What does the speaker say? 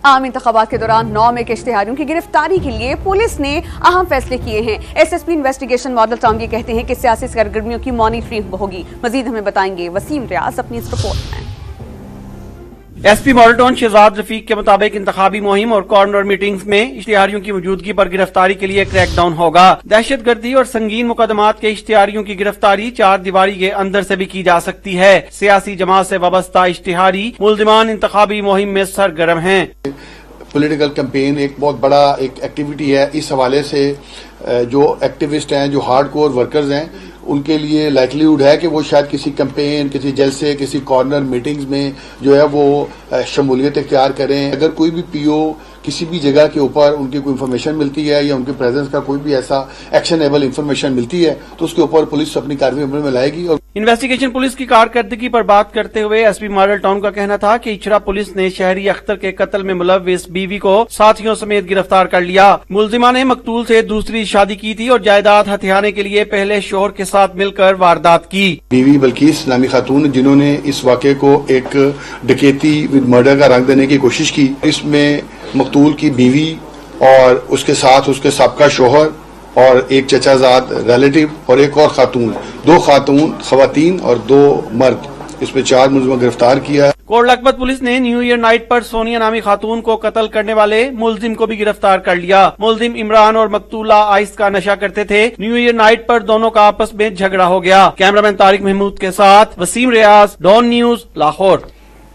عام انتخابات کے دوران 9 میں کے اشتہاریوں کی گرفتاری کے لیے پولیس نے اہم فیصلے کیے ہیں۔ S S P investigation model town یہ کہتے ہیں کہ سیاسی سرگرمیوں کی مانیٹرنگ ہوگی۔ مزید ہمیں بتائیں گے وسیم ریاض اپنی اس رپورٹ میں۔ S P model town Shahzad Rafiq کے مطابق انتخابی مہم اور کارنر میٹنگز میں اشتہاریوں کی موجودگی پر گرفتاری کے لیے کریک ڈاؤن ہوگا۔ دہشت گردی اور سنگین مقدمات کے اشتہاریوں کی گرفتاری 4 دیواری کے اندر سے بھی کی جا سکتی ہے۔ سیاسی جماعت سے وابستہ اشتہاری ملزمان انتخابی مہم میں سرگرم ہیں۔ پولیٹیکل کیمپین ایک بہت بڑا ایکٹیویٹی ہے۔ اس حوالے سے جو ایکٹیوسٹ ہیں، جو ہارڈ کور ورکرز ہیں، ان کے لیے لائکلیہوڈ ہے کہ وہ شاید کسی کیمپین، کسی جلسے، کسی کارنر میٹنگز میں جو ہے وہ شمولیت اختیار کریں۔ اگر کوئی بھی پی او کسی بھی جگہ کے اوپر ان کی کوئی انفارمیشن ملتی ہے یا ان کی پریزنس کا کوئی بھی ایسا ایکشنیبل انفارمیشن ملتی ہے تو اس کے اوپر پولیس اپنی کارروائی عمل میں لائے گی۔ اور انویسٹیگیشن پولیس کی کارکردگی پر بات کرتے ہوئے ایس پی ماڈل ٹاؤن کا کہنا تھا کہ اچھرا پولیس نے شہری اختر کے قتل میں ملوث بیوی کو ساتھیوں سمیت گرفتار کر لیا۔ ملزمہ نے مقتول سے دوسری شادی کی تھی اور جائیداد ہتھیانے کے لیے پہلے شوہر کے ساتھ مل کر واردات کی۔ بیوی بلقیس نامی خاتون جنہوں نے اس واقعے کو ایک ڈکیتی ود مرڈر کا رنگ دینے کی کوشش کی، اس میں مقتول کی بیوی اور اس کے ساتھ اس کے سابقہ شوہر اور ایک چچا زاد ریلیٹو اور ایک اور خاتون، 2 خواتین اور 2 مرد، اس میں 4 ملزموں گرفتار کیا ہے۔ کوٹ لکھپت پولیس نے نیو ایئر نائٹ پر سونیا نامی خاتون کو قتل کرنے والے ملزم کو بھی گرفتار کر لیا۔ ملزم عمران اور مقتولہ آئس کا نشہ کرتے تھے۔ نیو ایئر نائٹ پر دونوں کا آپس میں جھگڑا ہو گیا۔ کیمرہ مین طارق محمود کے ساتھ وسیم ریاض، ڈان نیوز، لاہور۔